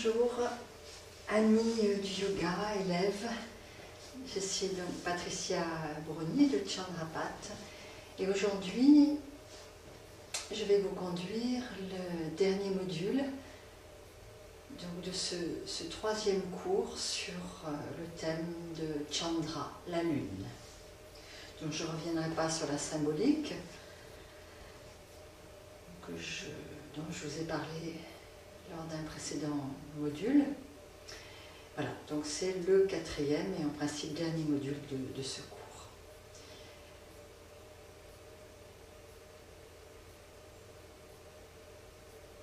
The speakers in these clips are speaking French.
Bonjour, Annie du yoga, élève. Je suis donc Patricia Bruni de Chandrapat et aujourd'hui je vais vous conduire le dernier module donc de ce troisième cours sur le thème de Chandra, la lune. Donc je ne reviendrai pas sur la symbolique dont je vous ai parlé lors d'un précédent module. Voilà, donc c'est le quatrième et en principe dernier module de ce cours.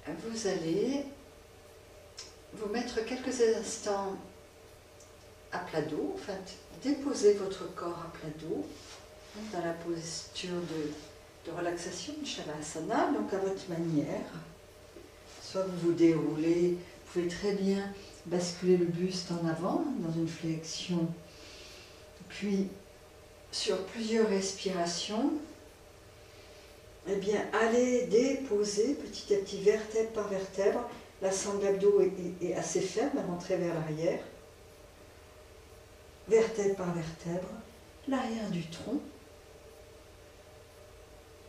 Vous allez vous mettre quelques instants à plat dos, enfin déposer votre corps à plat dos dans la posture de relaxation, de Shavasana, donc à votre manière. Soit vous vous déroulez, vous pouvez très bien basculer le buste en avant dans une flexion, puis sur plusieurs respirations, eh bien allez déposer petit à petit vertèbre par vertèbre. La sangle abdo est assez ferme, rentrez vers l'arrière, vertèbre par vertèbre, l'arrière du tronc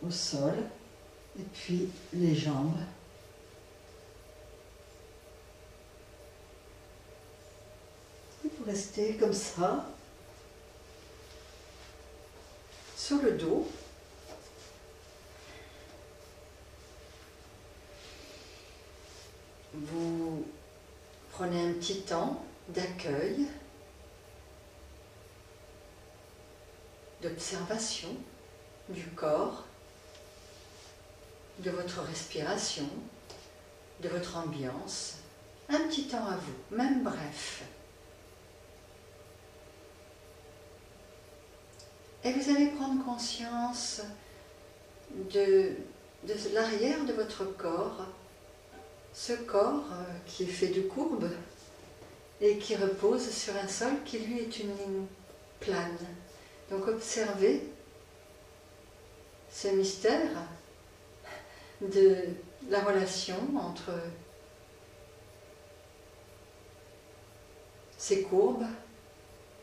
au sol, et puis les jambes. Vous restez comme ça, sur le dos. Vous prenez un petit temps d'accueil, d'observation du corps, de votre respiration, de votre ambiance. Un petit temps à vous, même bref. Et vous allez prendre conscience de l'arrière de votre corps, ce corps qui est fait de courbes et qui repose sur un sol qui lui est une ligne plane. Donc observez ce mystère de la relation entre ces courbes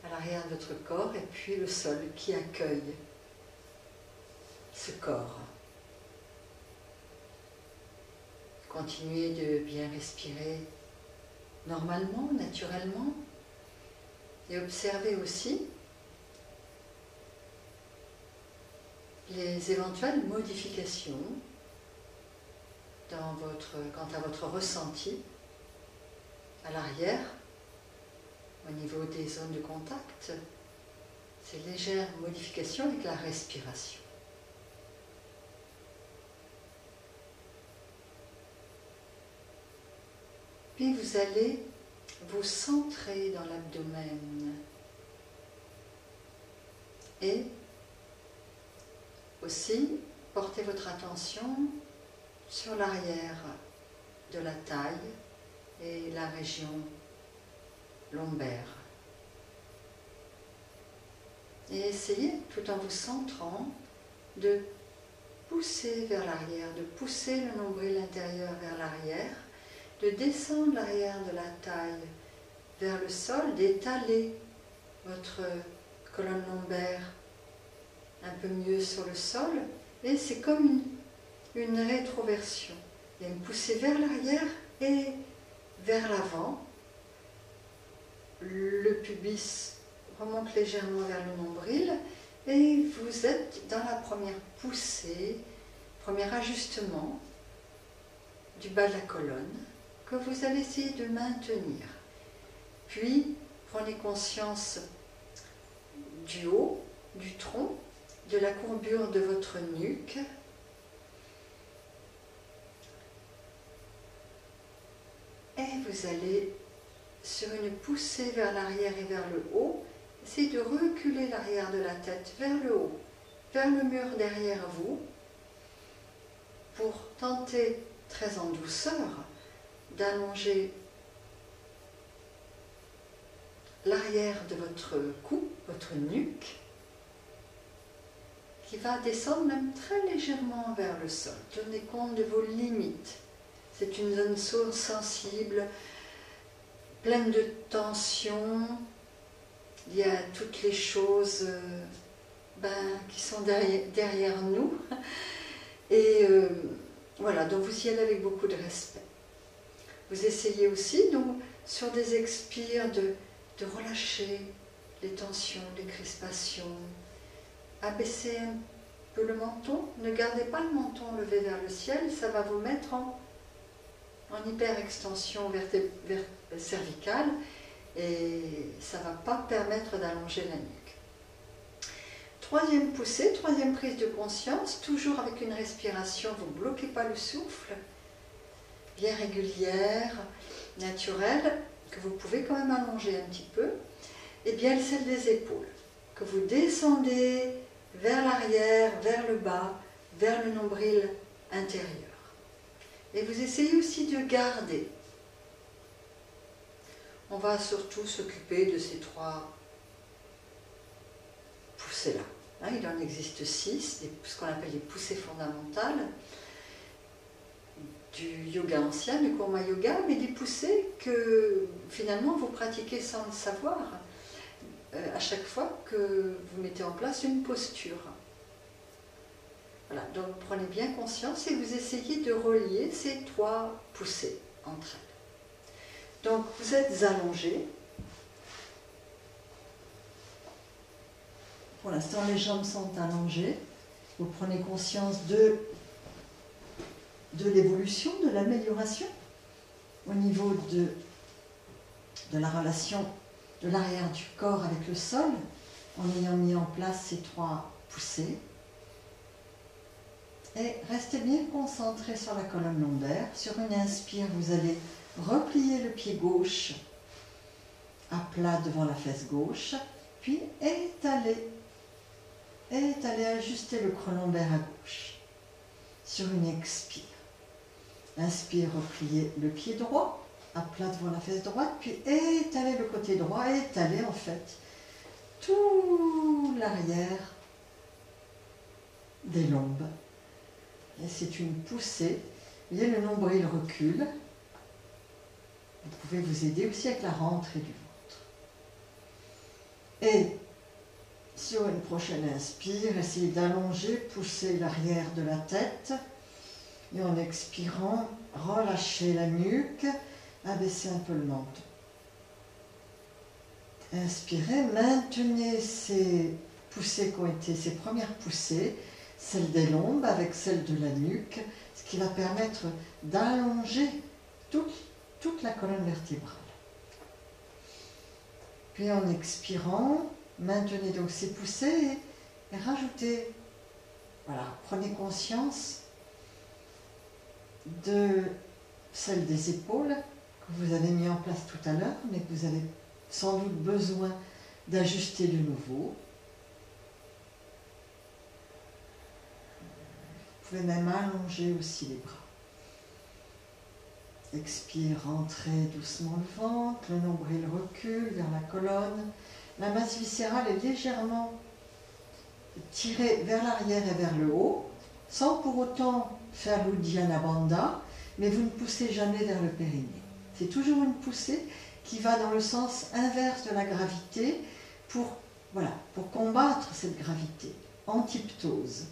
à l'arrière de votre corps et puis le sol qui accueille ce corps. Continuez de bien respirer normalement, naturellement, et observez aussi les éventuelles modifications quant à votre ressenti à l'arrière, au niveau des zones de contact, ces légères modifications avec la respiration. Puis vous allez vous centrer dans l'abdomen et aussi porter votre attention sur l'arrière de la taille et la région lombaire. Et essayez, tout en vous centrant, de pousser vers l'arrière, de pousser le nombril intérieur vers l'arrière, de descendre l'arrière de la taille vers le sol, d'étaler votre colonne lombaire un peu mieux sur le sol, et c'est comme une rétroversion. Il y a une poussée vers l'arrière et vers l'avant. Le pubis remonte légèrement vers le nombril et vous êtes dans la première poussée, premier ajustement du bas de la colonne que vous allez essayer de maintenir. Puis prenez conscience du haut, du tronc, de la courbure de votre nuque. Et vous allez, sur une poussée vers l'arrière et vers le haut, essayer de reculer l'arrière de la tête vers le haut, vers le mur derrière vous, pour tenter, très en douceur, d'allonger l'arrière de votre cou, votre nuque, qui va descendre même très légèrement vers le sol. Tenez compte de vos limites. C'est une zone sensible pleine de tension. Il y a toutes les choses qui sont derrière nous. Et voilà, donc vous y allez avec beaucoup de respect. Vous essayez aussi, donc, sur des expires, de relâcher les tensions, les crispations. Abaisser un peu le menton. Ne gardez pas le menton levé vers le ciel, ça va vous mettre en hyperextension cervicale et ça ne va pas permettre d'allonger la nuque. Troisième poussée, troisième prise de conscience, toujours avec une respiration, vous ne bloquez pas le souffle, bien régulière, naturelle, que vous pouvez quand même allonger un petit peu, et bien celle des épaules, que vous descendez vers l'arrière, vers le bas, vers le nombril intérieur. Et vous essayez aussi de garder. On va surtout s'occuper de ces trois poussées-là. Hein, il en existe 6, ce qu'on appelle les poussées fondamentales du yoga ancien, du Kurma Yoga, mais des poussées que finalement vous pratiquez sans le savoir à chaque fois que vous mettez en place une posture. Voilà, donc prenez bien conscience et vous essayez de relier ces trois poussées entre elles. Donc vous êtes allongé. Pour l'instant, les jambes sont allongées. Vous prenez conscience de l'évolution, de l'amélioration au niveau de la relation de l'arrière du corps avec le sol, en ayant mis en place ces trois poussées. Et restez bien concentré sur la colonne lombaire. Sur une inspire, vous allez replier le pied gauche à plat devant la fesse gauche, puis étaler, ajuster le creux lombaire à gauche. Sur une expire, inspire, replier le pied droit à plat devant la fesse droite, puis étaler le côté droit, étaler en fait tout l'arrière des lombes. Et c'est une poussée. Vous voyez, le nombril recule. Vous pouvez vous aider aussi avec la rentrée du ventre. Et sur une prochaine inspire, essayez d'allonger, pousser l'arrière de la tête. Et en expirant, relâchez la nuque, abaissez un peu le menton. Inspirez, maintenez ces poussées qui ont été ces premières poussées, celle des lombes avec celle de la nuque, ce qui va permettre d'allonger toute la colonne vertébrale. Puis en expirant, maintenez donc ces poussées et rajoutez, voilà, prenez conscience de celle des épaules que vous avez mis en place tout à l'heure, mais que vous avez sans doute besoin d'ajuster de nouveau. Vous pouvez même allonger aussi les bras. Expire, rentrez doucement le ventre, le nombril recule vers la colonne. La masse viscérale est légèrement tirée vers l'arrière et vers le haut, sans pour autant faire l'Uddiyana Bandha, mais vous ne poussez jamais vers le périnée. C'est toujours une poussée qui va dans le sens inverse de la gravité pour combattre cette gravité, antiptose.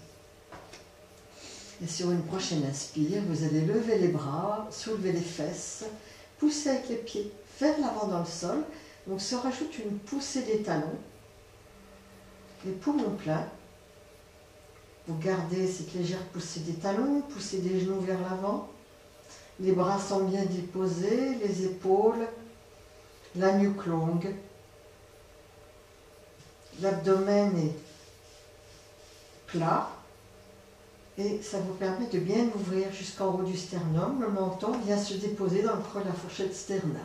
Et sur une prochaine inspire, vous allez lever les bras, soulever les fesses, pousser avec les pieds vers l'avant dans le sol. Donc se rajoute une poussée des talons, les poumons pleins. Vous gardez cette légère poussée des talons, poussée des genoux vers l'avant. Les bras sont bien déposés, les épaules, la nuque longue. L'abdomen est plat. Et ça vous permet de bien ouvrir jusqu'en haut du sternum. Le menton vient se déposer dans le creux de la fourchette sternale.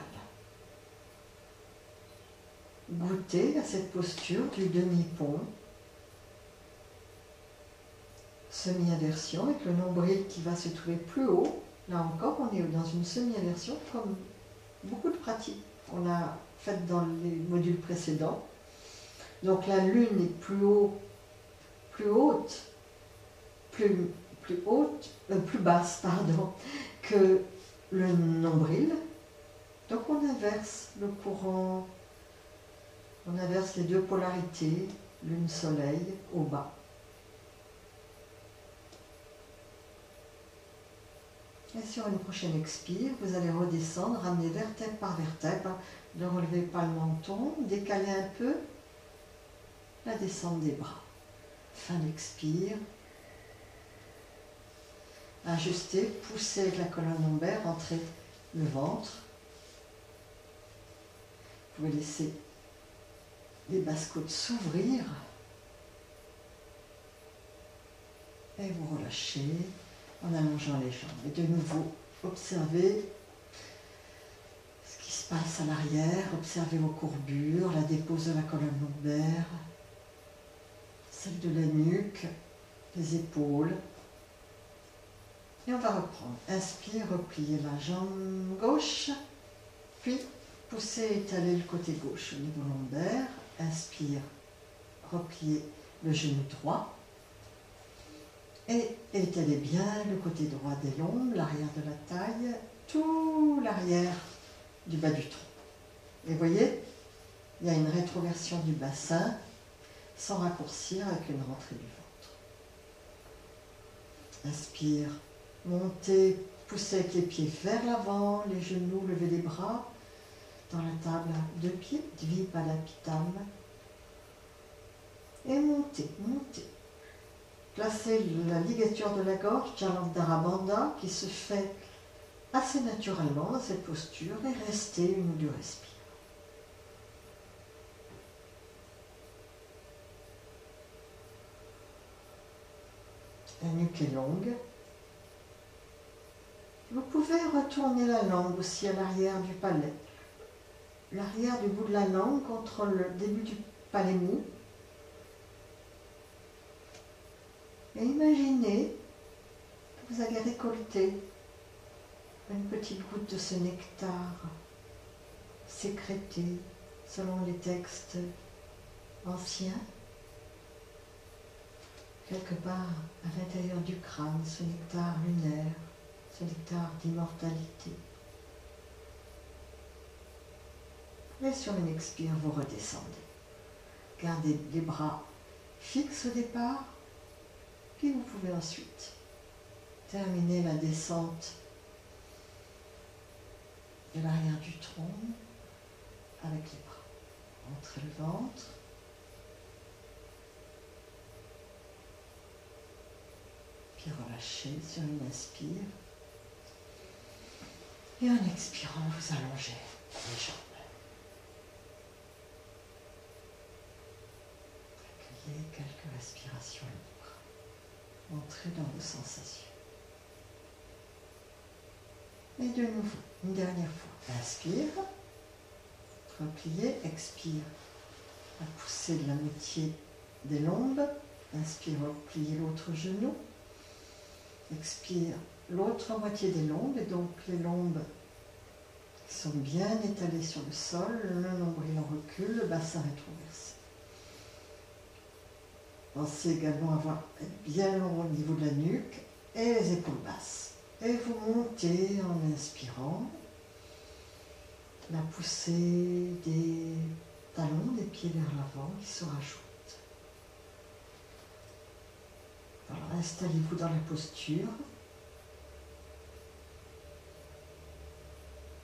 Goûtez à cette posture du demi-pont. Semi-inversion avec le nombril qui va se trouver plus haut. Là encore, on est dans une semi-inversion comme beaucoup de pratiques qu'on a faites dans les modules précédents. Donc la lune est plus basse que le nombril. Donc on inverse le courant, on inverse les deux polarités, lune soleil au bas. Et sur une prochaine expire, vous allez redescendre, ramener vertèbre par vertèbre, ne relevez pas le menton, décalez un peu la descente des bras. Fin d'expire. Ajustez, poussez avec la colonne lombaire, rentrez le ventre. Vous pouvez laisser les basses côtes s'ouvrir. Et vous relâchez en allongeant les jambes. Et de nouveau, observez ce qui se passe à l'arrière. Observez vos courbures, la dépose de la colonne lombaire, celle de la nuque, les épaules. Et on va reprendre. Inspire, repliez la jambe gauche, puis poussez et étalez le côté gauche au niveau lombaire. Inspire, repliez le genou droit. Et étalez bien le côté droit des lombes, l'arrière de la taille, tout l'arrière du bas du tronc. Et vous voyez, il y a une rétroversion du bassin sans raccourcir avec une rentrée du ventre. Inspire, montez, poussez avec les pieds vers l'avant, les genoux, levez les bras dans la table à deux pieds, Dvipadapitama. Et montez, montez. Placez la ligature de la gorge, Jalandhara Bandha, qui se fait assez naturellement dans cette posture et restez une ou deux respires. La nuque est longue. Vous pouvez retourner la langue aussi à l'arrière du palais. L'arrière du bout de la langue contre le début du palais mou. Et imaginez que vous avez récolté une petite goutte de ce nectar sécrété selon les textes anciens, quelque part à l'intérieur du crâne, ce nectar lunaire, ce nectar d'immortalité. Et sur une expire, vous redescendez. Gardez les bras fixes au départ, puis vous pouvez ensuite terminer la descente de l'arrière du tronc avec les bras. Entrez le ventre. Puis relâchez sur une inspire. Et en expirant, vous allongez les jambes. Accueillez quelques respirations libres. Entrez dans vos sensations. Et de nouveau, une dernière fois. Inspire. Repliez, expire. À pousser de la moitié des lombes. Inspire, repliez l'autre genou. Expire l'autre moitié des lombes, et donc les lombes qui sont bien étalées sur le sol, le nombril en recul, le bassin rétroversé. Pensez également avoir bien long au niveau de la nuque et les épaules basses. Et vous montez en inspirant la poussée des talons, des pieds vers l'avant qui se rajoute. Alors installez-vous dans la posture.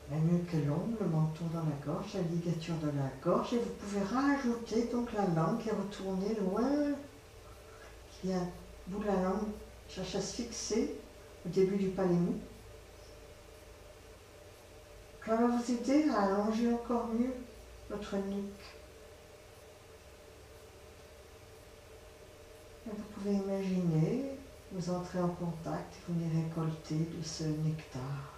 La nuque est longue, le menton dans la gorge, la ligature de la gorge, et vous pouvez rajouter donc la langue qui est retournée loin, qui a le bout de la langue cherche à se fixer au début du palais mou. Ça va vous aider à allonger encore mieux votre nuque. Et vous pouvez imaginer, vous entrez en contact, vous venez récolter de ce nectar.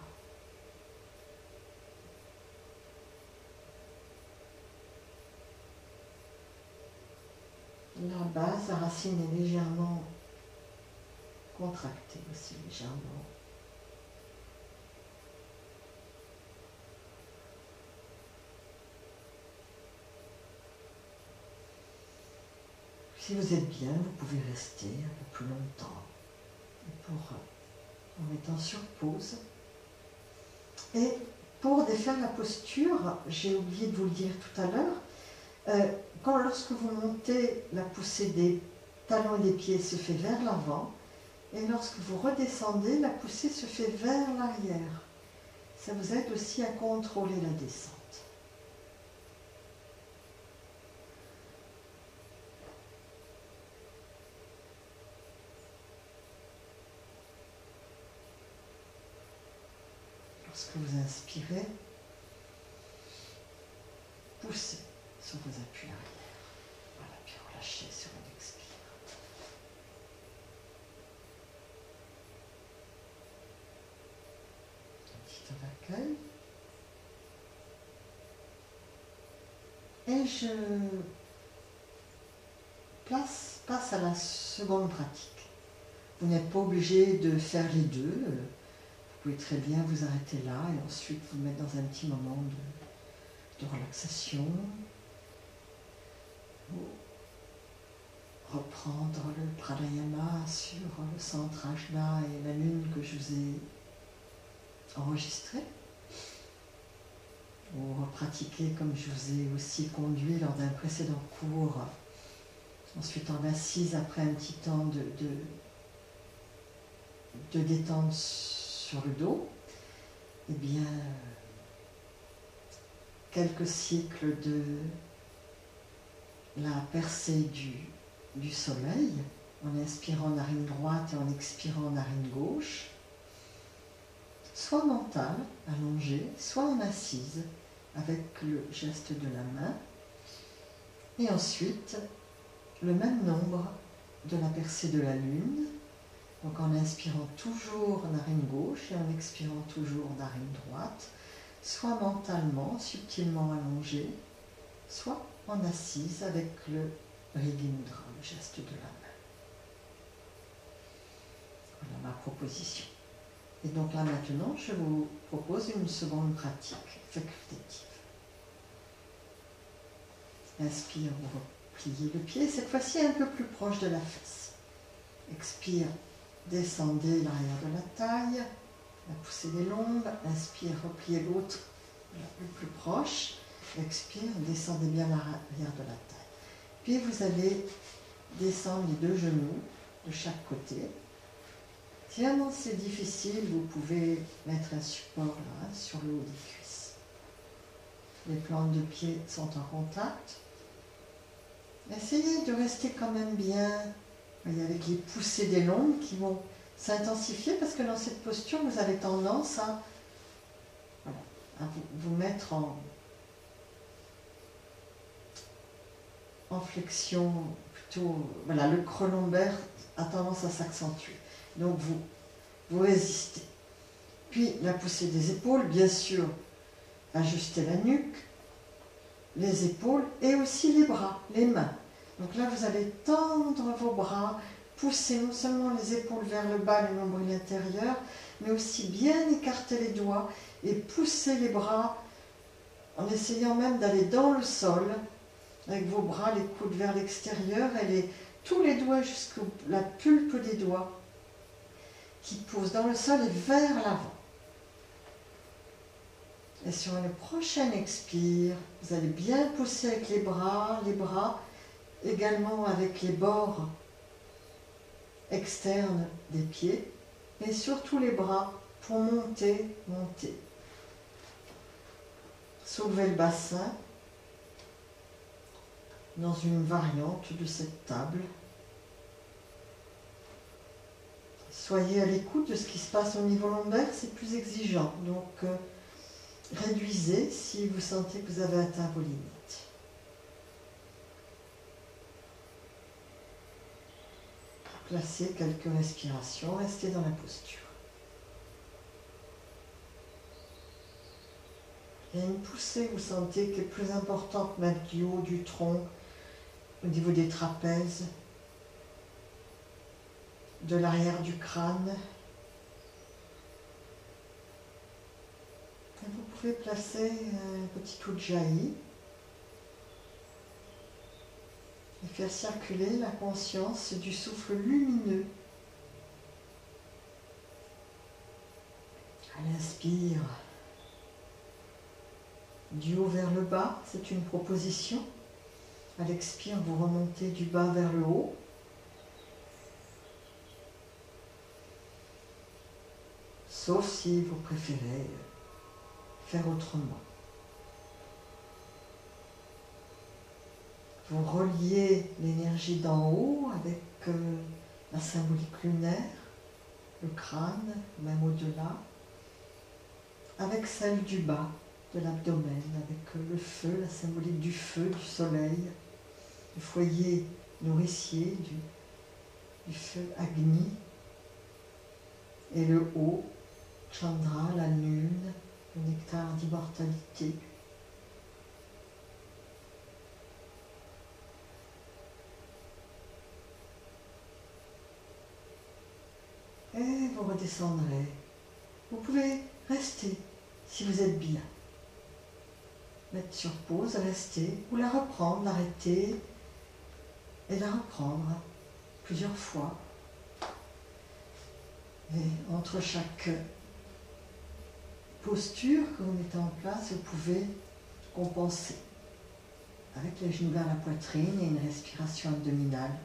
La base, la racine est légèrement contractée aussi, légèrement. Si vous êtes bien, vous pouvez rester un peu plus longtemps. En mettant sur pause. Et Pour défaire la posture, j'ai oublié de vous le dire tout à l'heure, lorsque vous montez, la poussée des talons et des pieds se fait vers l'avant, et lorsque vous redescendez, la poussée se fait vers l'arrière. Ça vous aide aussi à contrôler la descente. Lorsque vous inspirez, poussez sur vos appuis arrière. Voilà, puis relâchez sur une expire. Un petit accueil. Et je passe à la seconde pratique. Vous n'êtes pas obligé de faire les deux. Vous pouvez très bien vous arrêter là et ensuite vous mettre dans un petit moment de relaxation. Ou reprendre le pranayama sur le centre Ajna et la lune que je vous ai enregistré. Ou repratiquer comme je vous ai aussi conduit lors d'un précédent cours, ensuite en assise après un petit temps de détente sur le dos. Eh bien, quelques cycles de la percée du soleil, en inspirant narine droite et en expirant narine gauche, soit mentale, allongée, soit en assise, avec le geste de la main, et ensuite le même nombre de la percée de la lune, donc en inspirant toujours narine gauche et en expirant toujours narine droite, soit mentalement, subtilement allongée, soit en assise avec le Vriddhi Mudra, le geste de la main. Voilà ma proposition. Et donc là maintenant, je vous propose une seconde pratique facultative. Inspire, vous repliez le pied, cette fois-ci un peu plus proche de la fesse. Expire, descendez l'arrière de la taille, la poussée des lombes. Inspire, repliez l'autre le plus proche. Expire, descendez bien l'arrière de la taille. Puis vous allez descendre les deux genoux de chaque côté. Si vraiment c'est difficile, vous pouvez mettre un support là, sur le haut des cuisses. Les plantes de pied sont en contact. Essayez de rester quand même bien, voyez, avec les poussées des lombes qui vont s'intensifier parce que dans cette posture, vous avez tendance à, voilà, à vous mettre en flexion, plutôt, voilà, le creux lombaire a tendance à s'accentuer. Donc vous résistez. Puis la poussée des épaules, bien sûr, ajustez la nuque, les épaules et aussi les bras, les mains. Donc là, vous allez tendre vos bras, pousser non seulement les épaules vers le bas, le nombril intérieur, mais aussi bien écarter les doigts et pousser les bras en essayant même d'aller dans le sol, avec vos bras, les coudes vers l'extérieur et tous les doigts jusqu'à la pulpe des doigts qui poussent dans le sol et vers l'avant. Et sur une prochaine expire, vous allez bien pousser avec les bras également avec les bords externes des pieds, et surtout les bras pour monter. Soulevez le bassin dans une variante de cette table. Soyez à l'écoute de ce qui se passe au niveau lombaire, c'est plus exigeant. Donc, réduisez si vous sentez que vous avez atteint vos limites. Placez quelques respirations, restez dans la posture. Il y a une poussée, vous sentez, qui est plus importante même du haut du tronc, au niveau des trapèzes, de l'arrière du crâne. Et vous pouvez placer un petit ujjayi et faire circuler la conscience du souffle lumineux. À l'inspire, du haut vers le bas, c'est une proposition. À l'expire, vous remontez du bas vers le haut. Sauf si vous préférez faire autrement. Vous reliez l'énergie d'en haut avec la symbolique lunaire, le crâne, même au-delà, avec celle du bas, de l'abdomen, avec le feu, la symbolique du feu, du soleil, du foyer nourricier, du feu Agni, et le haut, Chandra, la lune, le nectar d'immortalité. Et vous redescendrez. Vous pouvez rester si vous êtes bien. Mettre sur pause, rester, ou la reprendre, l'arrêter et la reprendre plusieurs fois. Et entre chaque posture que vous mettez en place, vous pouvez compenser avec les genoux vers la poitrine et une respiration abdominale.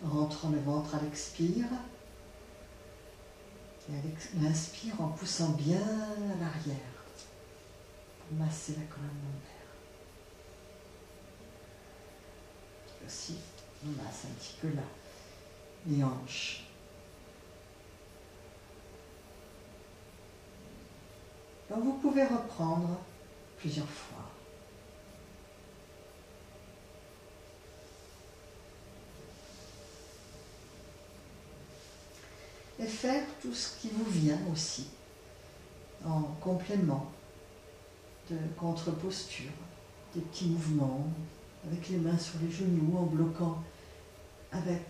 Rentrant le ventre à l'expire et à l'inspire en poussant bien à l'arrière pour masser la colonne lombaire. Aussi, on masse un petit peu là, les hanches. Donc vous pouvez reprendre plusieurs fois. Et faire tout ce qui vous vient aussi, en complément de contre-posture, des petits mouvements, avec les mains sur les genoux, en bloquant avec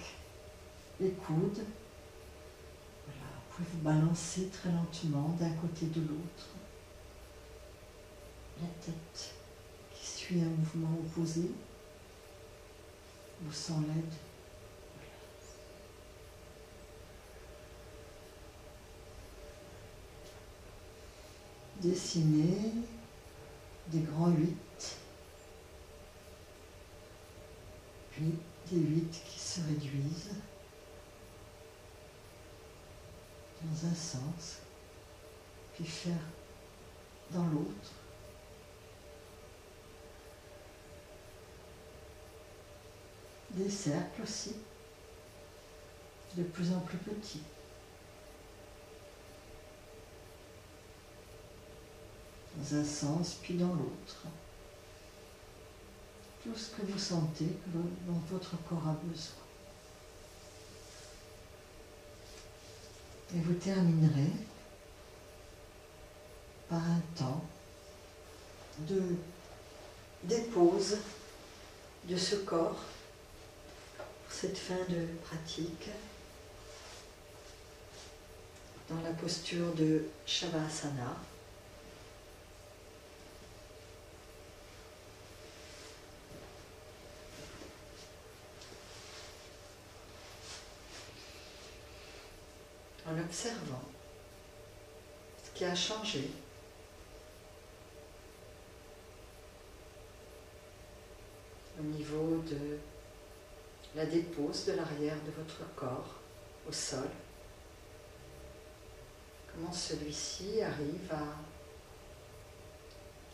les coudes. Voilà, vous pouvez vous balancer très lentement d'un côté de l'autre. La tête qui suit un mouvement opposé, ou sans l'aide. Dessiner des grands 8, puis des 8 qui se réduisent dans un sens, puis faire dans l'autre. Des cercles aussi, de plus en plus petits. Dans un sens, puis dans l'autre. Tout ce que vous sentez, dont votre corps a besoin. Et vous terminerez par un temps de dépose de ce corps pour cette fin de pratique dans la posture de Shavasana. En observant ce qui a changé au niveau de la dépose de l'arrière de votre corps au sol, comment celui-ci arrive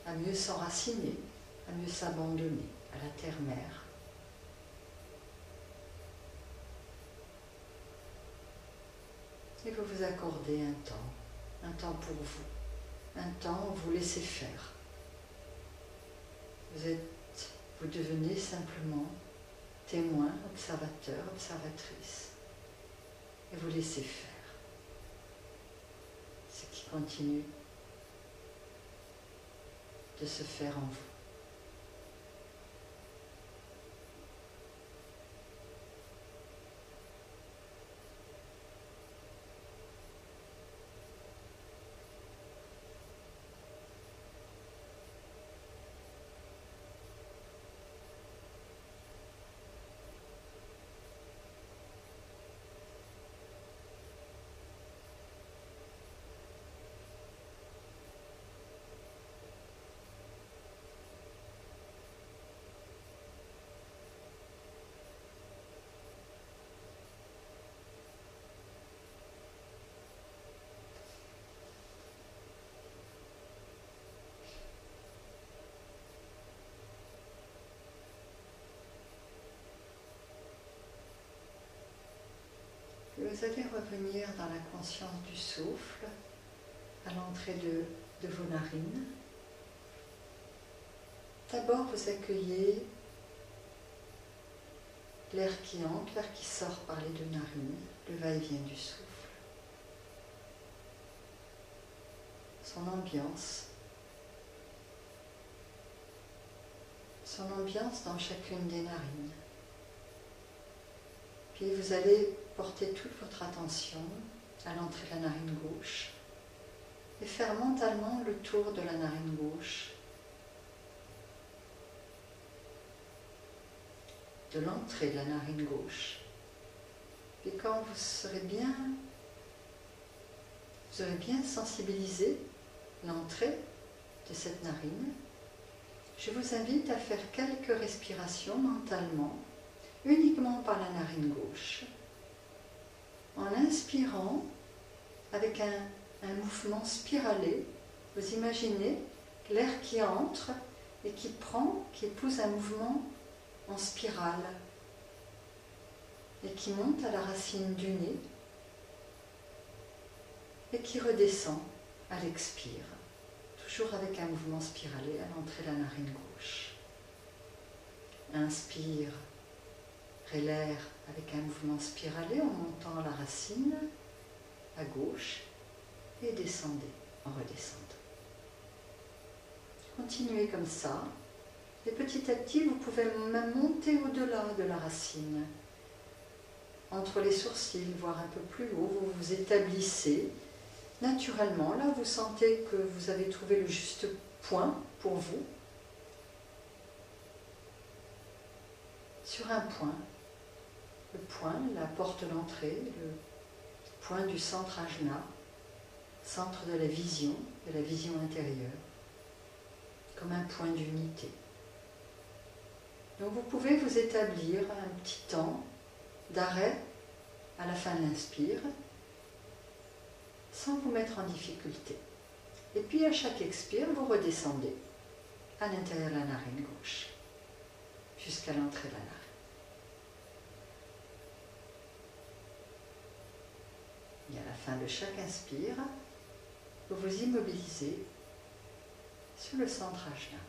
à mieux s'enraciner, à mieux s'abandonner à la terre-mère. Et vous vous accordez un temps pour vous, un temps où vous laissez faire. Vous devenez simplement témoin, observateur, observatrice, et vous laissez faire ce qui continue de se faire en vous. vous allez revenir dans la conscience du souffle à l'entrée de vos narines. D'abord, vous accueillez l'air qui entre, l'air qui sort par les deux narines, le va-et-vient du souffle. Son ambiance dans chacune des narines. Puis vous allez porter toute votre attention à l'entrée de la narine gauche et faire mentalement le tour de la narine gauche, de l'entrée de la narine gauche. Puis quand vous aurez bien sensibilisé l'entrée de cette narine, je vous invite à faire quelques respirations mentalement, uniquement par la narine gauche, en inspirant avec un mouvement spiralé. Vous imaginez l'air qui entre et qui épouse un mouvement en spirale et qui monte à la racine du nez et qui redescend à l'expire, toujours avec un mouvement spiralé à l'entrée de la narine gauche. Inspire l'air avec un mouvement spiralé en montant la racine à gauche et descendez en redescendant. Continuez comme ça et petit à petit vous pouvez même monter au-delà de la racine, entre les sourcils, voire un peu plus haut. Vous vous établissez naturellement. Là, vous sentez que vous avez trouvé le juste point pour vous, sur un point. Le point, la porte d'entrée, le point du centre ajna, centre de la vision intérieure, comme un point d'unité. Donc vous pouvez vous établir un petit temps d'arrêt à la fin de l'inspire, sans vous mettre en difficulté. Et puis à chaque expire, vous redescendez à l'intérieur de la narine gauche, jusqu'à l'entrée de la narine. Et à la fin de chaque inspire, vous vous immobilisez sur le centre ajna.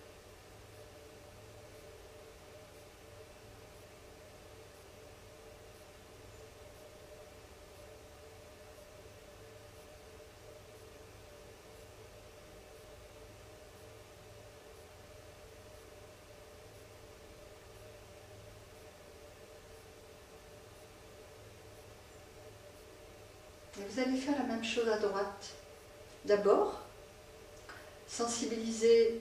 Et vous allez faire la même chose à droite. D'abord, sensibilisez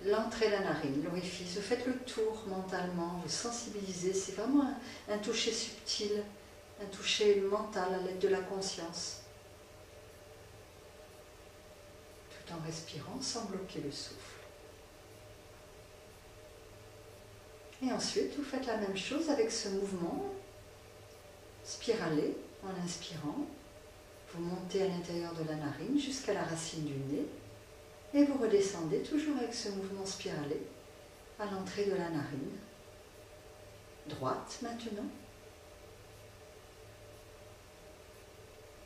l'entrée de la narine, l'orifice. Vous faites le tour mentalement, vous sensibilisez. C'est vraiment un toucher subtil, un toucher mental à l'aide de la conscience. Tout en respirant sans bloquer le souffle. Et ensuite, vous faites la même chose avec ce mouvement spiralé en inspirant. Vous montez à l'intérieur de la narine jusqu'à la racine du nez et vous redescendez toujours avec ce mouvement spiralé à l'entrée de la narine. Droite maintenant.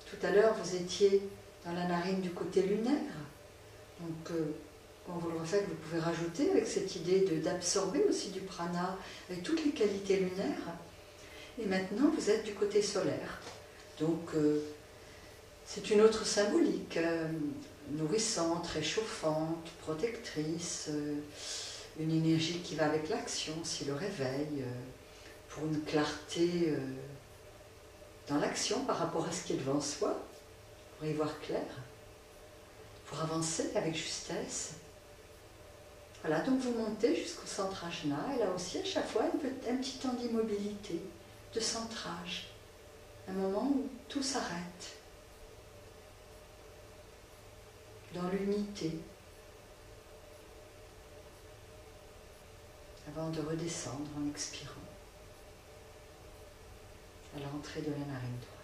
Tout à l'heure, vous étiez dans la narine du côté lunaire. Donc, quand vous le refaites, vous pouvez rajouter avec cette idée d'absorber aussi du prana avec toutes les qualités lunaires. Et maintenant, vous êtes du côté solaire. Donc, c'est une autre symbolique, nourrissante, réchauffante, protectrice, une énergie qui va avec l'action, aussi le réveil, pour une clarté dans l'action par rapport à ce qui est devant soi, pour y voir clair, pour avancer avec justesse. Voilà, donc vous montez jusqu'au centre ajna, et là aussi à chaque fois un petit temps d'immobilité, de centrage, un moment où tout s'arrête. Dans l'unité, avant de redescendre en expirant à l'entrée de la narine droite.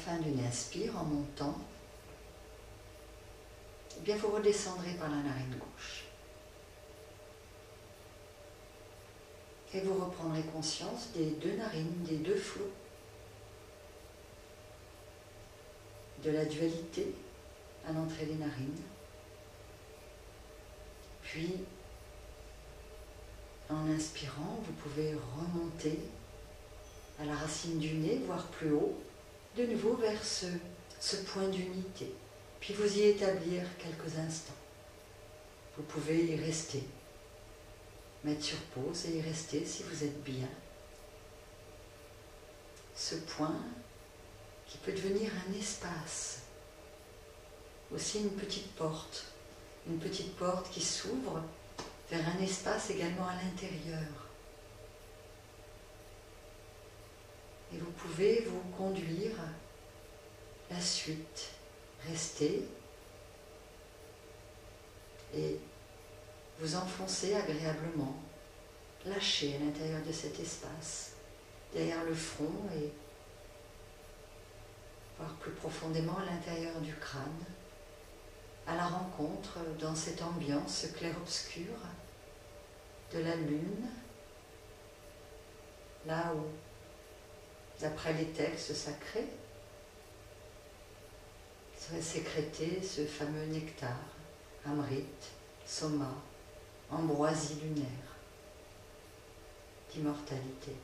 fin d'une inspire, en montant, eh bien vous redescendrez par la narine gauche. Et vous reprendrez conscience des deux narines, des deux flots, de la dualité à l'entrée des narines. Puis, en inspirant, vous pouvez remonter à la racine du nez, voire plus haut, de nouveau vers ce point d'unité. Puis vous y établir quelques instants. Vous pouvez y rester, mettre sur pause et y rester si vous êtes bien. Ce point qui peut devenir un espace, aussi une petite porte qui s'ouvre vers un espace également à l'intérieur. Et vous pouvez vous conduire la suite, rester et vous enfoncer agréablement, lâcher à l'intérieur de cet espace, derrière le front et voir plus profondément à l'intérieur du crâne, à la rencontre dans cette ambiance clair-obscur de la lune, là où, d'après les textes sacrés, serait sécrété ce fameux nectar, amrit, soma, ambroisie lunaire, d'immortalité.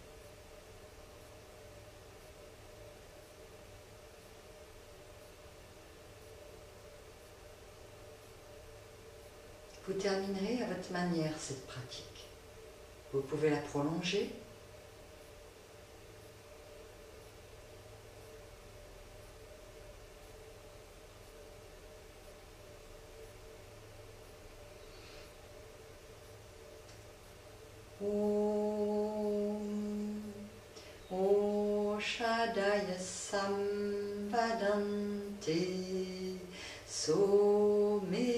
Vous terminerez à votre manière cette pratique. Vous pouvez la prolonger. Om Shadaya Sambadante Somena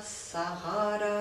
Sahara